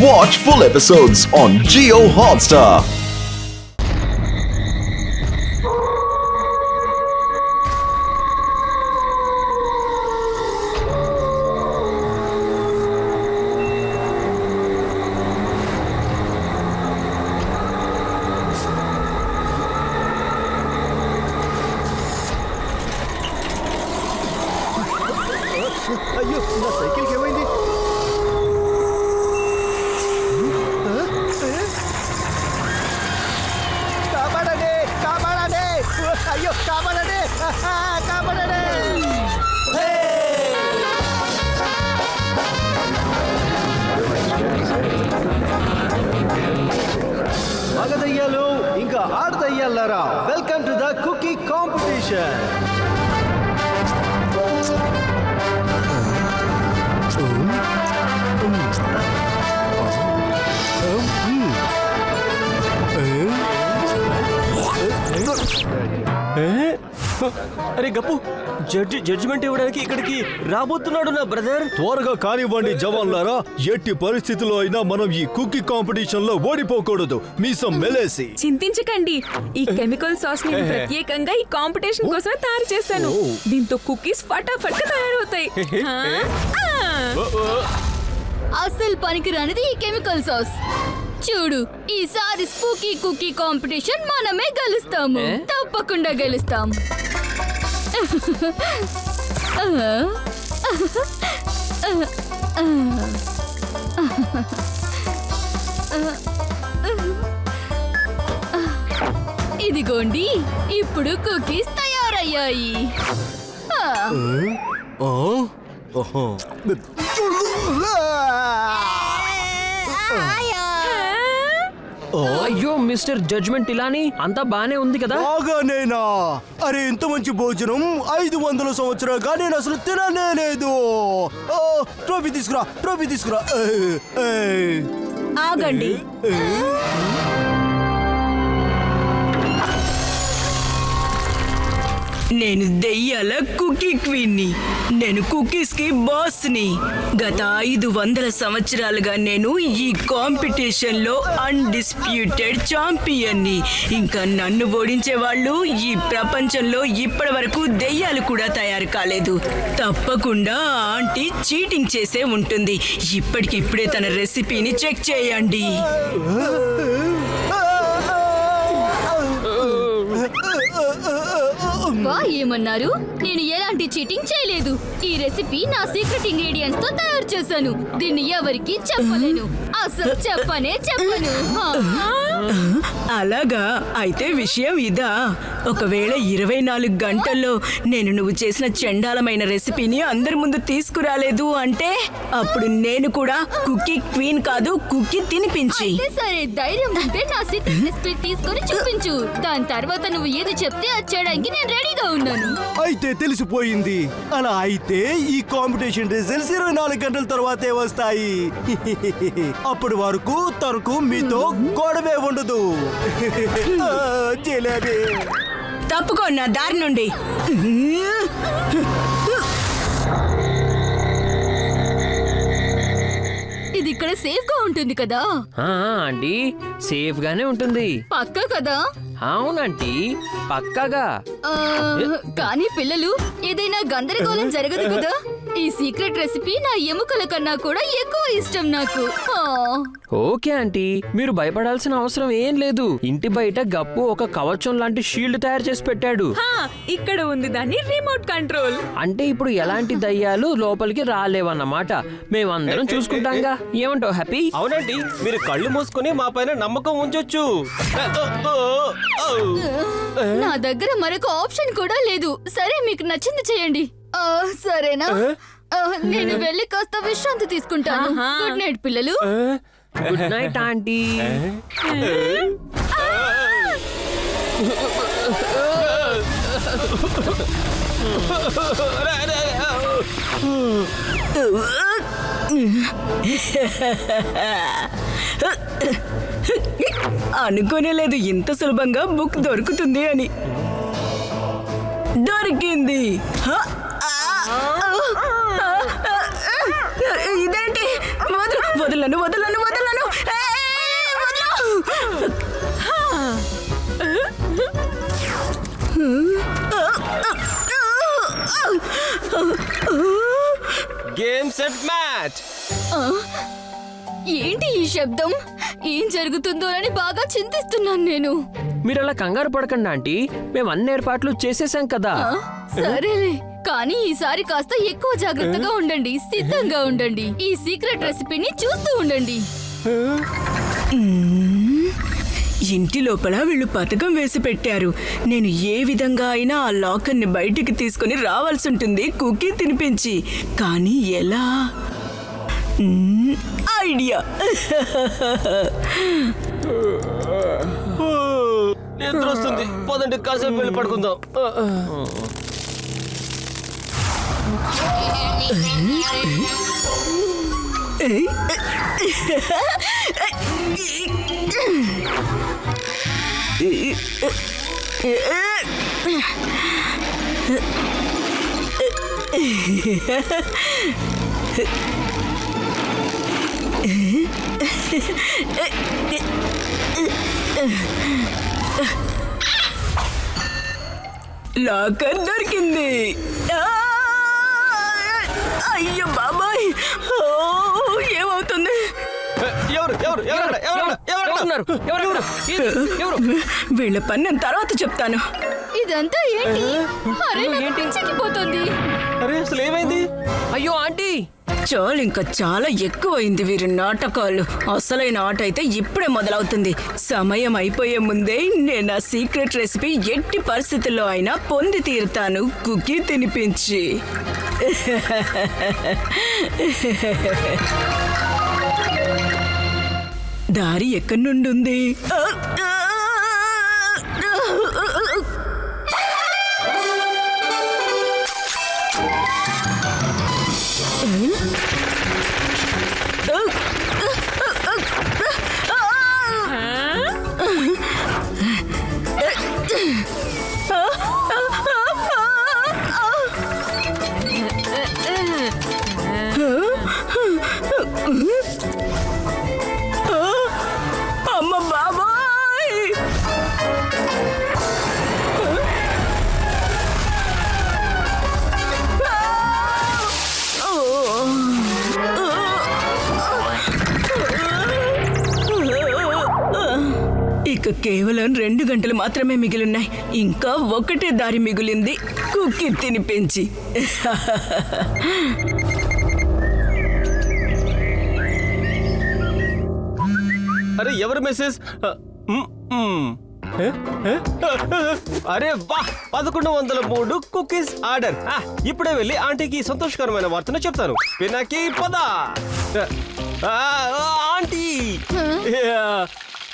Watch full episodes on Jio Hotstar. అయ్యో నా సైకిల్కి ఏమైంది? కాపాడండి కాపాడండి అయ్యో కాపాడండి కాపాడండి మగదయ్యాలు ఇంకా ఆడదయ్యాలారా, welcome to the cookie competition. అరే గప్పు, జడ్జిమెంట్ ఇవ్వడానికి ఇక్కడికి రాబోతున్నాడు నా బ్రదర్. త్వరగా కానివ్వండి జవాన్లారా, ఎట్టి పరిస్థితుల్లో అయినా మనం ఈ కుకీ కాంపిటీషన్ లో ఓడిపోకూడదు. మీసం మెలేసి చింతించకండి, ఈ కెమికల్ సాస్ ని ప్రత్యేకంగా ఈ కాంపిటీషన్ కోసమే తయారు చేశాను. దీంతో కుకీస్ ఫటాఫట్ తయారవుతాయి. అసలు పనికిరానిది ఈ కెమికల్ సాస్. చూడు, ఈసారి స్పూకీ కుకీ కాంపిటీషన్ మనమే గెలుస్తాము, తప్పకుండా గెలుస్తాం. ఇదిగోండి, ఇప్పుడు కుకీస్ తయారయ్యాయి. అయ్యో మిస్టర్ జడ్జిమెంట్ ఇలాని అంతా బానే ఉంది కదా? బాగానేనా? అరే ఇంత మంచి భోజనం 500 సంవత్సరాలుగా నేను అసలు తిననే లేదు. ట్రోఫీ తీసుకురా, ట్రోఫీ తీసుకురా. ఆగండి, నేను దెయ్యాల కుకీ క్వీన్ని. నేను కుకీస్ కి బాస్ ని. గత 500 సంవత్సరాలుగా నేను ఈ కాంపిటీషన్ లో అన్డిస్ప్యూటెడ్ ఛాంపియన్ ని. ఇంకా నన్ను ఓడించే వాళ్ళు ఈ ప్రపంచంలో ఇప్పటి వరకు దెయ్యాలు కూడా తయారు కాలేదు. తప్పకుండా ఆంటీ చీటింగ్ చేసే ఉంటుంది. ఇప్పటికిప్పుడే తన రెసిపీని చెక్ చేయండి. ఏమన్నారు? నేను ఎలాంటి చీటింగ్ చేయలేదు. ఈ రెసిపీ నా సీక్రెట్ ఇంగ్రీడియంట్స్ తో తయారు చేశాను. దీన్ని ఎవరికి చెప్పలేను, అసలు చెప్పను. అలాగా? అయితే విషయం ఇదా? ఒకవేళ 24 గంటల్లో నేను నువ్వు చేసిన చండాలమైన రెసిపీని అందరి ముందు తీసుకురాలేదు అంటే అప్పుడు నేను కూడా కుకీ క్వీన్ కాదు, కుకీ తినిపించి. సరే, ధైర్యం ఉంటే నా సీక్రెట్ రెసిపీ తీసుకొని చూపించు. దాని తర్వాత నువ్వు ఏది చెప్తే అది చేయడానికి నేను రెడీగా ఉన్నాను. అయితే తెలిసిపోయింది. అలా అయితే ఈ కాంపిటీషన్ రిజల్ట్స్ 24 గంటల తర్వాతే వస్తాయి. అప్పటి వరకు తనకు మీతో గొడవే ఉండదు. జిలేబీ తప్పుకో నా దారి నుండి. ఇది ఇక్కడ సేఫ్ గా ఉంటుంది కదా? ఆంటీ, సేఫ్ గానే ఉంటుంది. పక్కా కదా? అవునంటీ, పక్కాగా. కానీ పిల్లలు, ఏదైనా గందరగోళం జరగదు కదా? ఈ సీక్రెట్ రెసిపీ నా ఎముకల కన్నా కూడా ఎక్కువ ఇష్టం నాకు. ఓకే ఆంటీ, మీరు భయపడాల్సిన అవసరం ఏం లేదు. ఇంటి బయట గప్పు ఒక కవచం లాంటి షీల్డ్ తయారు చేసి పెట్టాడు. ఇక్కడ ఉంది దాని రిమోట్ కంట్రోల్. అంటే ఇప్పుడు ఎలాంటి దయ్యాలు లోపలికి రాలేవన్నమాట. మేమందరం చూసుకుంటాంగా. ఏమంటావు హ్యాపీ? అవునండి, మీరు కళ్ళు మూసుకుని మా పైన నమ్మకం ఉంచొచ్చు. నా దగ్గర మరొక ఆప్షన్ కూడా లేదు. సరే, మీకు నచ్చింది చేయండి. సరేనా? నేను వెళ్ళి కాస్త విశ్రాంతి తీసుకుంటాను. గుడ్ నైట్ పిల్లలు. Good night aunty. అనుకోనేలేదు ఇంత సులభంగా బుక్ దొరుకుతుంది అని. దొరికింది. ఇదేంటి? వదలను వదలను వదలను. Game set match. ఏంటి ఈ శబ్దం? ఏం జరుగుతుందోనని బాగా చింతిస్తున్నాను నేను. మీరు అలా కంగారు పడకండి ఆంటీ, మేము అన్ని ఏర్పాట్లు చేసేసాం కదా. సరేలే, కానీ ఈసారి కాస్త ఎక్కువ జాగ్రత్తగా ఉండండి, సిద్ధంగా ఉండండి. ఈ సీక్రెట్ రెసిపీని చూస్తూ ఉండండి. ఇంటి లోపల వీళ్ళు పథకం వేసి పెట్టారు. నేను ఏ విధంగా అయినా ఆ లాకర్ని బయటికి తీసుకుని రావాల్సి ఉంటుంది కుకీ తినిపించి. కానీ ఎలా? ఐడియా. నిద్ర వస్తుంది, పదండి కాసేపు వెళ్ళి పడుకుందాం. లాకర్ దొరికింది. అయ్యో బాబాయ్, ఏమవుతుంది? ఎవరు ఎవరు ఎవరు ఎవరు ఎవరున్నారు? ఎవరు? ఎవరు? వీళ్ళ పని నేను తర్వాత చెప్తాను. ఇదంతా ఏంటి? అరే, నాకు పిచ్చెక్కిపోతుంది. అరే అసలు ఏమైంది? అయ్యో ఆంటీ, చాలు, ఇంకా చాలా ఎక్కువైంది వీరి నాటకాలు. అసలైన ఆట అయితే ఇప్పుడే మొదలవుతుంది. సమయం అయిపోయే ముందే నేను ఆ సీక్రెట్ రెసిపీ ఎట్టి పరిస్థితుల్లో అయినా పొంది తీరుతాను కుకీ తినిపించి. దారి ఎక్కడి నుండి ఉంది? అమ్మ బాబాయ్, ఇక కేవలం 2 గంటలు మాత్రమే మిగిలిన్నాయి. ఇంకా ఒకటే దారి మిగిలింది కుకీ తినిపించి. అరే ఎవరు మెసేజ్? అరే వా, 1103 కుకీస్ ఆర్డర్. ఇప్పుడే వెళ్ళి ఆంటీకి సంతోషకరమైన వార్తను చెప్తాను. పినాకి పద. ఆంటీ,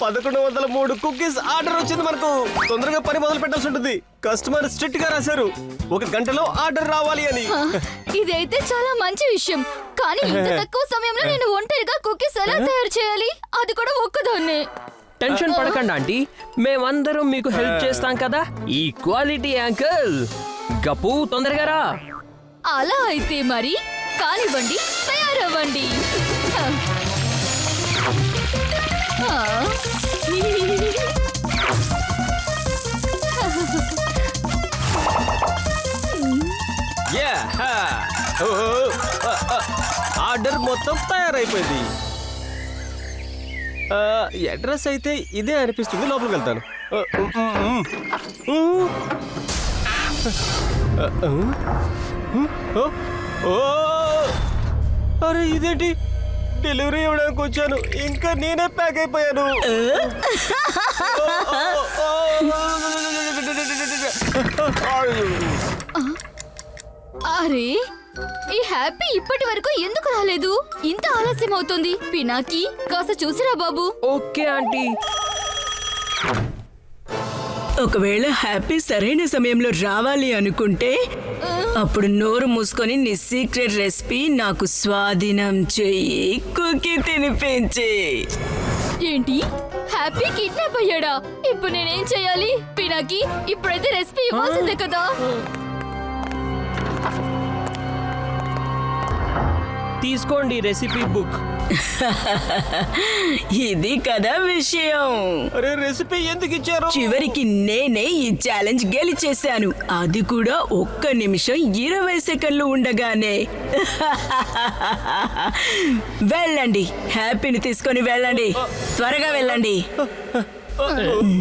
1103 కుకీస్ ఆర్డర్ వచ్చింది మనకు. తొందరగా పని మొదలు పెట్టాల్సి ఉంటుంది. కస్టమర్ స్ట్రిక్ట్ గా రాశారు 1 గంటలో ఆర్డర్ రావాలి అని. ఇదైతే చాలా మంచి విషయం. కానీ ఇంత తక్కువ సమయంలో నేను ఒంటరిగా కుకీస్ ఎలా తయారు చేయాలి? అది కూడా ఒక్కదాన్నే. టెన్షన్ పడకండి ఆంటీ, మేమందరం మీకు హెల్ప్ చేస్తాం కదా. ఈ క్వాలిటీ యాంకల్ గప్పు, తొందరగా రా. అలా అయితే మరి కానివ్వండి, తయారవ్వండి. ఆర్డర్ మొత్తం తయారైపోయింది. అడ్రస్ అయితే ఇదే అనిపిస్తుంది. లోపలికి వెళ్తాను. అరే ఇదేంటి? డెలివరీ ఇవ్వడానికి వచ్చాను, ఇంకా నేనే ప్యాక్ అయిపోయాను. అరే, ఈ హ్యాపీ ఇప్పటి వరకు ఎందుకు రాలేదు? ఇంత ఆలస్యం అవుతుంది. పినాకి, కాస్త చూసిరా బాబు. Okay aunty. ఒకవేళ హ్యాపీ సరైన సమయంలో రావాలి అనుకుంటే అప్పుడు నోరు మూసుకొని నీ సీక్రెట్ రెసిపీ నాకు స్వాధీనం చెయ్యి, కుకీ తినిపించి. ఏంటి? హ్యాపీ కిడ్నాప్ అయ్యాడా? ఇప్పుడు నేనేం చేయాలి? పినాకి, ఇప్పుడైతే రెసిపీ ఇవ్వాల్సిందే కదా. తీసుకోండి రెసిపీ బుక్. ఇది కదా విషయం. అరే రెసిపీ ఎందుకు ఇచ్చారు? చివరికి నేనే ఈ ఛాలెంజ్ గెలిచేశాను, అది కూడా 1 నిమిషం 20 సెకండ్లు ఉండగానే. వెళ్ళండి, హ్యాపీని తీసుకొని వెళ్ళండి, త్వరగా వెళ్ళండి.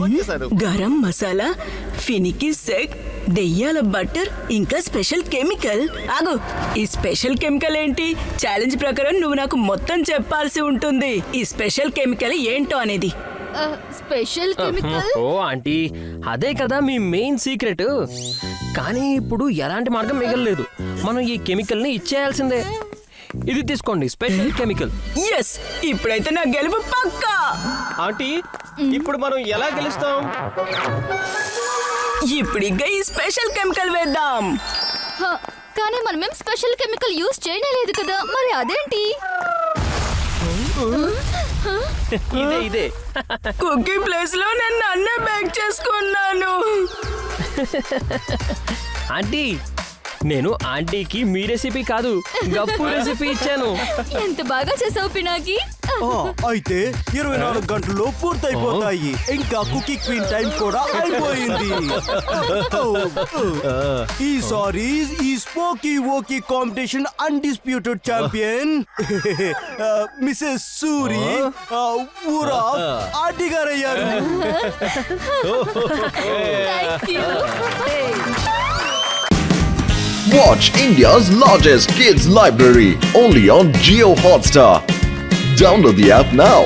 వచ్చేసారు. గరం మసాలా, ఫినికి సెక్, దెయ్యాల బట్టర్, ఇంకా స్పెషల్ కెమికల్. ఆగు, ఈ స్పెషల్ కెమికల్ ఏంటి? ఛాలెంజ్ ప్రకారం నువ్వు నాకు మొత్తం చెప్పాల్సి ఉంటుంది, ఈ స్పెషల్ కెమికల్ ఏంటో అనేది. Special chemical. ఓ ఆంటీ, అదే కదా మీ మెయిన్ సీక్రెట్. కానీ ఇప్పుడు ఎలాంటి మార్గం మిగలలేదు, మనం ఈ కెమికల్ ని ఇచ్చేయాల్సిందే. ఇది తీసుకోండి, స్పెషల్ కెమికల్. ఎస్, ఇప్పుడైతే నా గెలుపు పక్కా. ఆంటీ ఇప్పుడు మనం ఎలా గెలుస్తాం? ఇప్పుడు ఇంకా ఈ స్పెషల్ కెమికల్ వేద్దాం. కానీ మనమేం స్పెషల్ కెమికల్ యూజ్ చేయలేదు కదా, మరి అదేంటి? ఇదే కుకీ ప్లేస్ లో నేను నన్నే బేక్ చేసుకున్నాను. ఆంటీ, నేను ఆంటీకి మీ రెసిపీ కాదు, గప్పు రెసిపీ ఇచ్చాను. ఎంత బాగా చేసావు పినాకి. అయితే 24 గంటల్లో పూర్తయిపోతాయి. ఇంకా కుకీ క్వీన్ టైం కూడా అయిపోయింది. ఈసారి ఈ spooky wooky competition undisputed champion Mrs Suri ఊరాఫ్ ఆంటీ గారు అయ్యారు. Thank you. Watch India's largest kids library only on Jio Hotstar. Download the app now.